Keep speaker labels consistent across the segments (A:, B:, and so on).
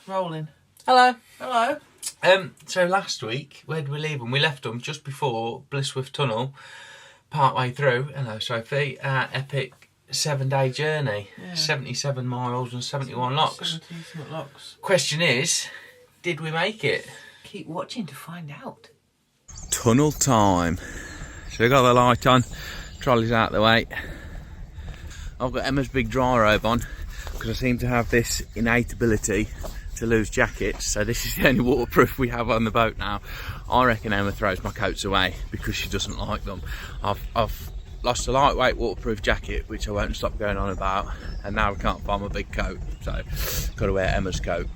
A: Rolling.
B: Hello.
A: Hello.
B: So last week, where did we leave them? We left them just before Bliss Tunnel, part way through. Hello, Sophie. Epic 7-day journey, 77 miles and 71 locks.
A: 70 locks.
B: Question is, did we make it?
A: Keep watching to find out.
B: Tunnel time. So we got the light on, trolley's out the way. I've got Emma's big dry robe on because I seem to have this innate ability to lose jackets, so this is the only waterproof we have on the boat now. I reckon Emma throws my coats away because she doesn't like them. I've lost a lightweight waterproof jacket, which I won't stop going on about, and now we can't find my big coat, so got to wear Emma's coat.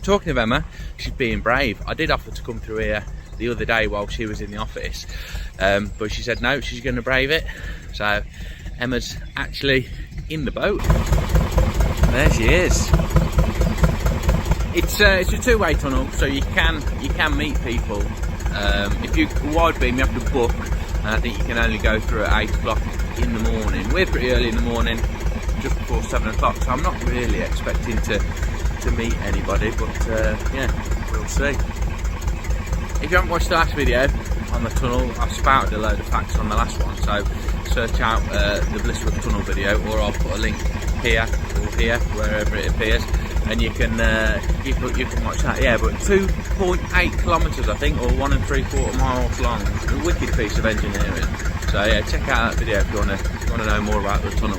B: Talking of Emma, she's being brave. I did offer to come through here the other day while she was in the office, but she said no, she's going to brave it. So Emma's actually in the boat. There she is. It's a two-way tunnel, so you can meet people. If you wide beam, you have to book, and I think you can only go through at 8 o'clock in the morning. We're pretty early in the morning, just before 7 o'clock, so I'm not really expecting to meet anybody, but yeah, we'll see. If you haven't watched the last video on the tunnel, I've spouted a load of facts on the last one, so search out the Bliss Tunnel video, or I'll put a link here or here, wherever it appears, and you can watch that. Yeah, but 2.8 kilometres I think, or 1 3/4 miles long. A wicked piece of engineering. So yeah, check out that video if you want to know more about the tunnel.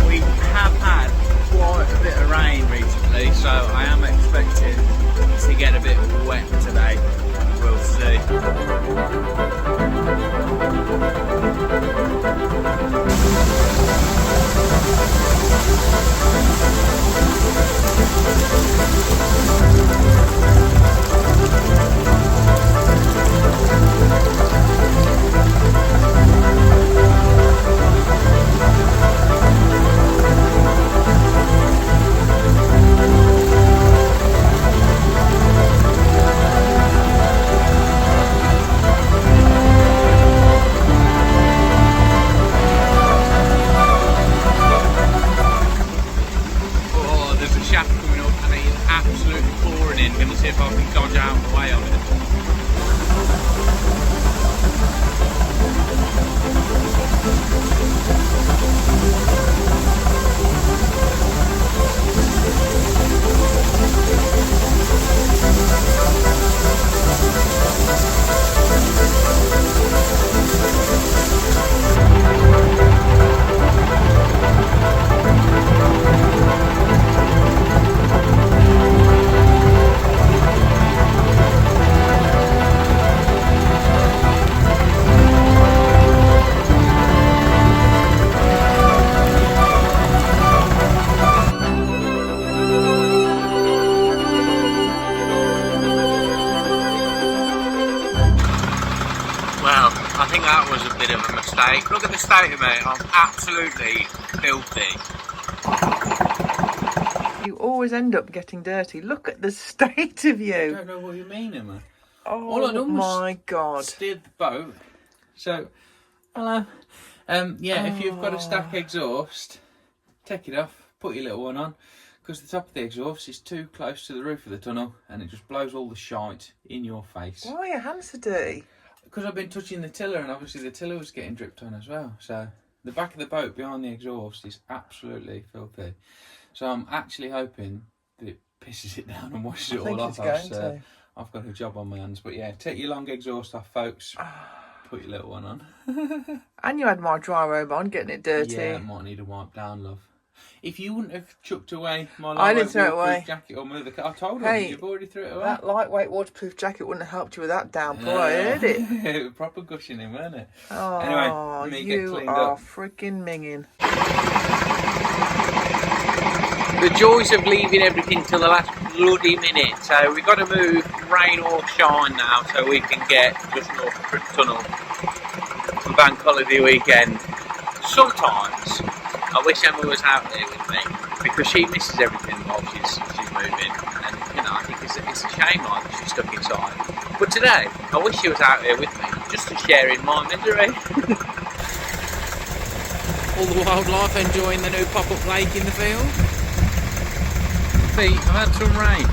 B: We have had quite a bit of rain recently, so I am expecting to get a bit wet today. We'll see. I think that was a bit of a mistake. Look at the state of me, I'm absolutely filthy.
A: You always end up getting dirty. Look at the state of you.
B: I don't know what you mean, Emma.
A: Oh
B: all I done
A: my God.
B: Steered the boat. So, hello. Yeah, if you've got a stack exhaust, take it off, put your little one on, because the top of the exhaust is too close to the roof of the tunnel and it just blows all the shite in your face.
A: Why are your hands so dirty?
B: Because I've been touching the tiller, and obviously the tiller was getting dripped on as well. So the back of the boat behind the exhaust is absolutely filthy. So I'm actually hoping that it pisses it down and washes it all off. I've got a job on my hands. But yeah, take your long exhaust off, folks. Put your little one on.
A: And you had my dry robe on, getting it dirty.
B: Yeah, it might need a wipe down, love. If you wouldn't have chucked away my
A: I didn't throw it away.
B: Jacket or move the car, I told her you've already threw it away.
A: That lightweight waterproof jacket wouldn't have helped you with that downpour, did it?
B: It was proper gushing, wasn't it?
A: Oh,
B: anyway, me get cleaned up.
A: You are freaking minging.
B: The joys of leaving everything till the last bloody minute. So we've got to move rain or shine now so we can get just north of CRICK Tunnel for bank holiday weekend. Sometimes I wish Emma was out there with me because she misses everything while she's moving, and you know I think it's a shame like she's stuck inside. But today I wish she was out here with me just to share in my misery. All the wildlife enjoying the new pop-up lake in the field. See, I've had some rain.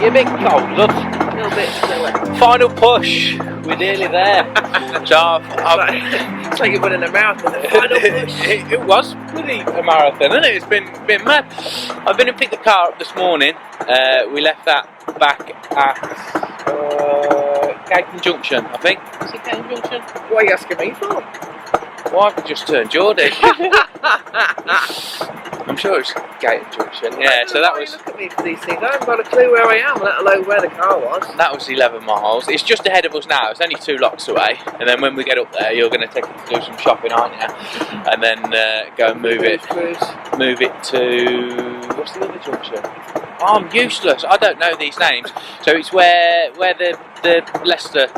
B: You're a bit cold, love.
A: A little bit chilly.
B: Final push. We're nearly there. So
A: it's like you're winning a marathon. Final push.
B: It was pretty a marathon, isn't it? It's been mad. I've been and picked the car up this morning. We left that back at Norton Junction, I think. Is it Norton Junction?
A: What are you asking me for?
B: Why have you just turned Geordie? I'm sure it's Norton Junction. Yeah, so that was.
A: Look at me for these things. I haven't got a clue where I am, let alone where the car was.
B: That was 11 miles. It's just ahead of us now. It's only 2 locks away. And then when we get up there, you're going to take it to do some shopping, aren't you? And then go and move it. Move it to what's the other junction? Oh, I'm useless. I don't know these names. So it's where the Leicester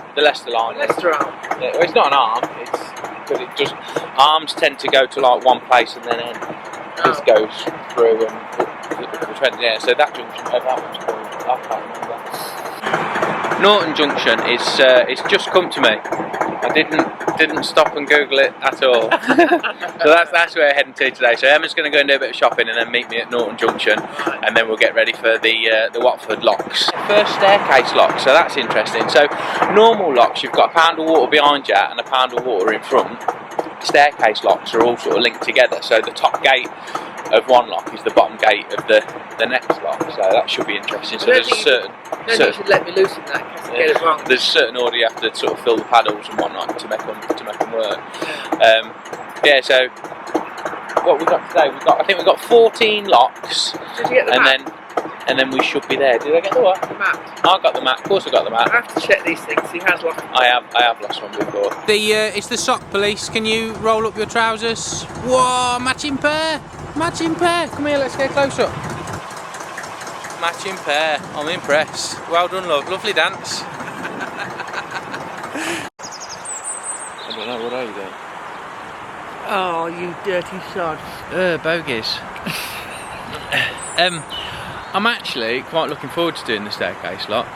B: line is.
A: Leicester arm.
B: Yeah, well, it's not an arm. It's because it just arms tend to go to like one place and then end. This goes through and yeah. So that junction, that one's called. I can't remember. Norton Junction is it's just come to me. I didn't stop and Google it at all. So that's where we're heading to today. So Emma's going to go and do a bit of shopping and then meet me at Norton Junction, and then we'll get ready for the Watford locks. First staircase lock, so that's interesting. So normal locks, you've got a pound of water behind you and a pound of water in front. Staircase locks are all sort of linked together. So the top gate of one lock is the bottom gate of the next lock. So that should be interesting. So there's certain.
A: You should let me loose in that in case I get it wrong.
B: There's certain order you have to sort of fill the paddles and whatnot to make them work. Yeah. So what we got today? I think we got 14 locks.
A: Did you get the map?
B: And then we should be there. Did I get the what?
A: The map.
B: I got the map. Of course I got the map.
A: I have to check these things. He has lost.
B: I have lost one before. It's the sock police. Can you roll up your trousers? Whoa, matching pair. Matching pair. Come here, let's get close up. Matching pair. I'm impressed. Well done, love. Lovely dance. I don't know, what are you doing?
A: Oh, you dirty sod.
B: Bogies. I'm actually quite looking forward to doing the staircase lock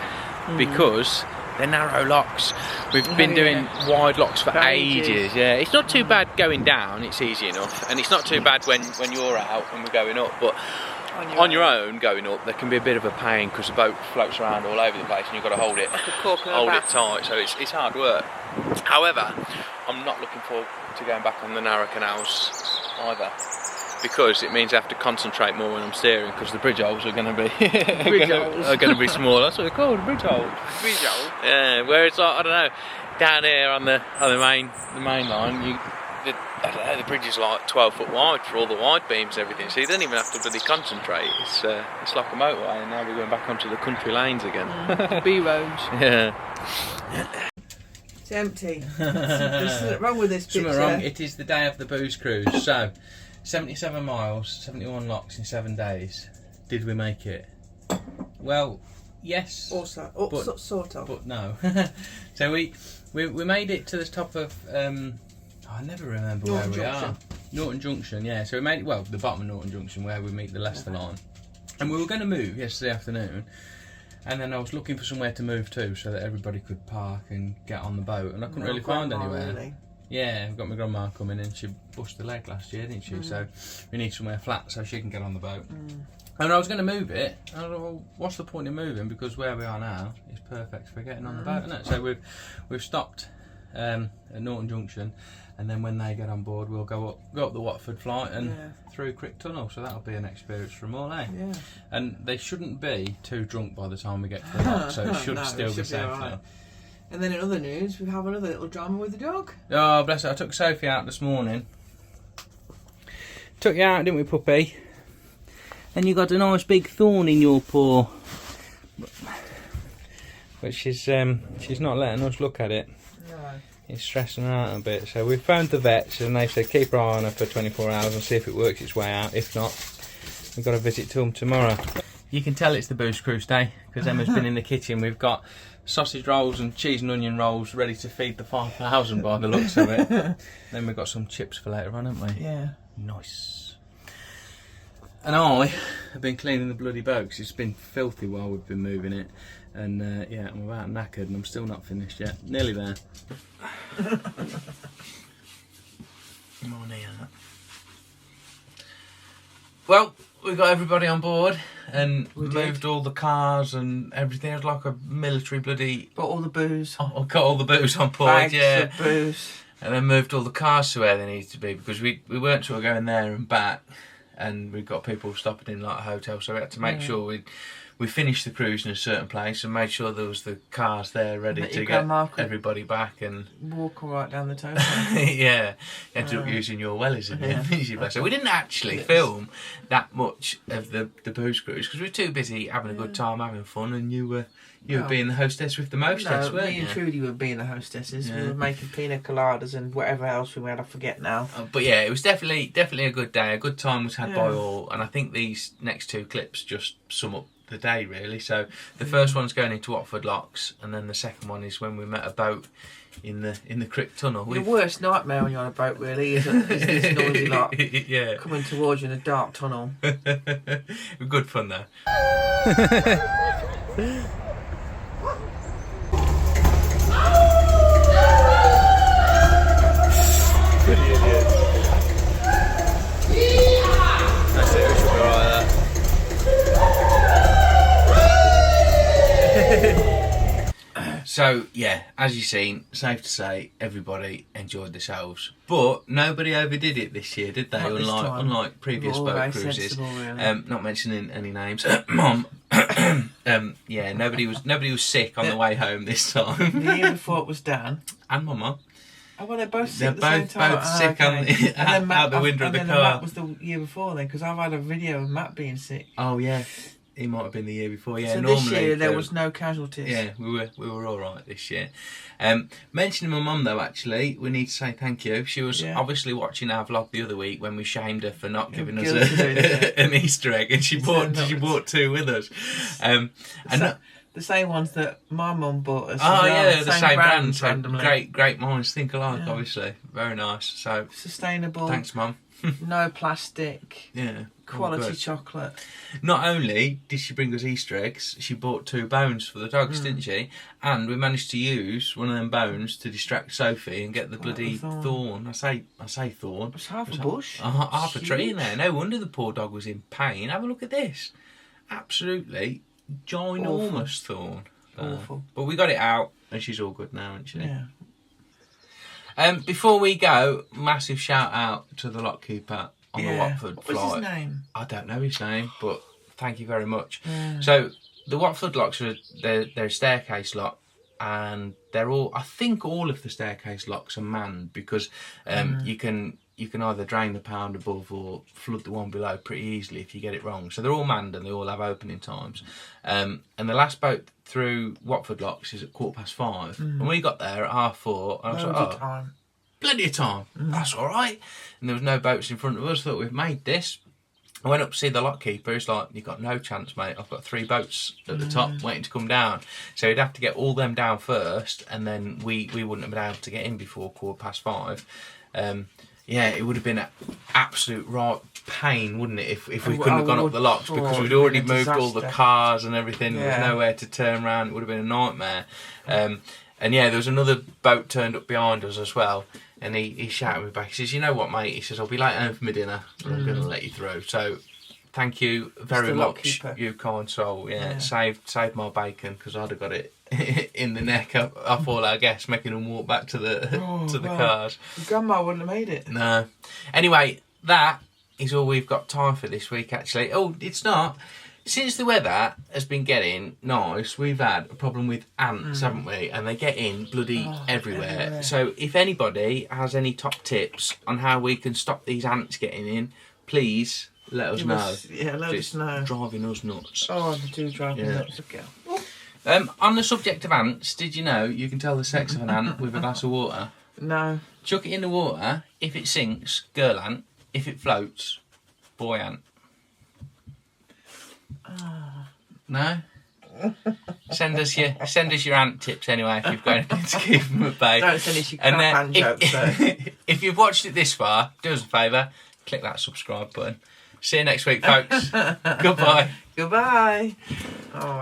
B: because they're narrow locks. We've been doing wide locks for ages. Yeah, it's not too bad going down, it's easy enough, and it's not too bad when you're out and we're going up, but on your own going up there can be a bit of a pain because the boat floats around all over the place and you've got to hold it tight, so it's hard work. However, I'm not looking forward to going back on the narrow canals either. because it means I have to concentrate more when I'm steering, because the bridge holes are going to be
A: Bridge
B: going to be small. That's what they're called, bridge holes.
A: Bridge holes.
B: Yeah, where it's like, I don't know, down here on the main line, I don't know, the bridge is like 12 foot wide for all the wide beams and everything, so you don't even have to really concentrate. It's like a motorway, and now we're going back onto the country lanes again.
A: B roads.
B: Yeah.
A: It's empty. There's something wrong with this picture.
B: Something wrong. It is the day of the booze cruise. So, 77 miles, 71 locks in 7 days. Did we make it? Well, yes.
A: Also, sort of.
B: But no. So we made it to the top of. I never remember
A: Norton
B: where we
A: Junction.
B: are. Norton Junction, yeah. So we made it, well, the bottom of Norton Junction where we meet the Leicester line. And we were going to move yesterday afternoon. And then I was looking for somewhere to move to so that everybody could park and get on the boat. And I couldn't really find anywhere.
A: Really?
B: Yeah, I've got my grandma coming in. She busted a leg last year, didn't she? So we need somewhere flat so she can get on the boat. And I was going to move it. I thought, well, what's the point in moving? Because where we are now is perfect for getting on the boat, isn't it? So we've stopped at Norton Junction, and then when they get on board, we'll go up the Watford flight and through CRICK Tunnel. So that'll be an experience for them all, eh? Yeah. And they shouldn't be too drunk by the time we get to the lock, so it should still be safe. Right.
A: And then in other news, we have another little drama with the dog.
B: Oh, bless her. I took Sophie out this morning. Took you out, didn't we, puppy? And you got a nice big thorn in your paw. But she's not letting us look at it.
A: No.
B: It's stressing her out a bit. So we found the vets and they said keep our eye on her for 24 hours and see if it works its way out. If not, we've got to visit to them tomorrow. You can tell it's the booze cruise day because Emma's been in the kitchen. We've got sausage rolls and cheese and onion rolls ready to feed the 5,000 by the looks of it. Then we've got some chips for later on, haven't we?
A: Yeah.
B: Nice. And I have been cleaning the bloody boat because it's been filthy while we've been moving it. And yeah, I'm about knackered and I'm still not finished yet. Nearly there. Come on here. Well, we got everybody on board and we moved all the cars and everything. It was like a military bloody...
A: Got all the booze.
B: Oh, got all the booze on board,
A: Bags
B: yeah.
A: of booze.
B: And then moved all the cars to where they needed to be because we weren't sort of going there and back. And we've got people stopping in like a hotel, so we had to make sure we finished the cruise in a certain place and made sure there was the cars there ready to get everybody back and
A: walk right down the tow.
B: yeah, you ended up using your wellies in there. So we didn't actually film that much of the booze cruise because we were too busy having a good time, having fun, and you were being the hostess with the mostess, weren't you?
A: Me and Trudy were being the hostesses. We were making pina coladas and whatever else we had, I forget now.
B: But yeah, it was definitely a good day. A good time was had by all, and I think these next two clips just sum up the day really. So the first one's going into Watford locks, and then the second one is when we met a boat in the CRICK Tunnel.
A: The worst nightmare when you're on a boat really is this noisy lot coming towards you in a dark tunnel.
B: Good fun though. Good idiot. That's it, we should be alright there. So yeah, as you've seen, safe to say everybody enjoyed themselves, but nobody overdid it this year, did they? Unlike previous boat cruises. Really. Not mentioning any names. Mom. Yeah, nobody was sick on the way home this time.
A: The year before it was Dan
B: and Mama.
A: Oh, well, they're both sick at the same time.
B: Both sick out the window of the car.
A: And then Matt was the year before then, because I've had a video of Matt being sick.
B: Oh yeah, he might have been the year before. Yeah,
A: so
B: normally
A: this year there was no casualties.
B: Yeah, we were all right this year. Mentioning my mum though, actually, we need to say thank you. She was obviously watching our vlog the other week when we shamed her for not giving us an Easter egg, and she bought two with us.
A: The same ones that my mum bought us.
B: Oh yeah, the same brand.
A: Randomly.
B: Great minds think alike, obviously. Very nice. So
A: sustainable.
B: Thanks, Mum.
A: No plastic.
B: Yeah.
A: Quality chocolate.
B: Not only did she bring us Easter eggs, she bought 2 bones for the dogs, didn't she? And we managed to use one of them bones to distract Sophie and get the bloody thorn. I say thorn.
A: It's half a bush.
B: Half a tree in there. No wonder the poor dog was in pain. Have a look at this. Absolutely ginormous thorn.
A: Awful.
B: But we got it out and she's all good now, isn't she?
A: Yeah.
B: Before we go, massive shout out to the lock keeper. on the Watford
A: What
B: flight.
A: was his name?
B: I don't know his name, but thank you very much.
A: Yeah.
B: So the Watford locks they're a staircase lock, and they're all, I think all of the staircase locks are manned, because you can either drain the pound above or flood the one below pretty easily if you get it wrong. So they're all manned and they all have opening times. And the last boat through Watford locks is at 5:15, and we got there at 4:30. And I was like,
A: Time.
B: plenty of time. That's all right. And there was no boats in front of us. Thought, we've made this. I went up to see the lock keeper. He's like, you've got no chance, mate. I've got 3 boats at the top waiting to come down. So he'd have to get all them down first, and then we wouldn't have been able to get in before 5:15. Yeah, it would have been an absolute right pain, wouldn't it, if we couldn't have gone up the locks, because we'd already moved all the cars and everything. There was nowhere to turn around. It would have been a nightmare. And yeah, there was another boat turned up behind us as well. And he shouted me back. He says, you know what, mate? He says, I'll be late home for my dinner, but I'm going to let you through. So thank you very much, you kind soul. Yeah, saved my bacon, because I'd have got it in the neck off all our guests, making them walk back to the cars.
A: Your grandma wouldn't have made it.
B: No. Anyway, that is all we've got time for this week, actually. Oh, it's not. Since the weather has been getting nice, we've had a problem with ants, haven't we? And they get in bloody everywhere. So if anybody has any top tips on how we can stop these ants getting in, please let us know.
A: Let us know.
B: It's driving us nuts.
A: Oh, they do drive me nuts. Okay.
B: On the subject of ants, did you know you can tell the sex of an ant with a glass of water?
A: No.
B: Chuck it in the water. If it sinks, girl ant. If it floats, boy ant. No? Send us your ant tips anyway if you've got anything to keep them at bay.
A: Don't send us your crap hand jokes though.
B: If you've watched it this far, do us a favour, click that subscribe button. See you next week, folks. Goodbye.
A: Goodbye. Oh.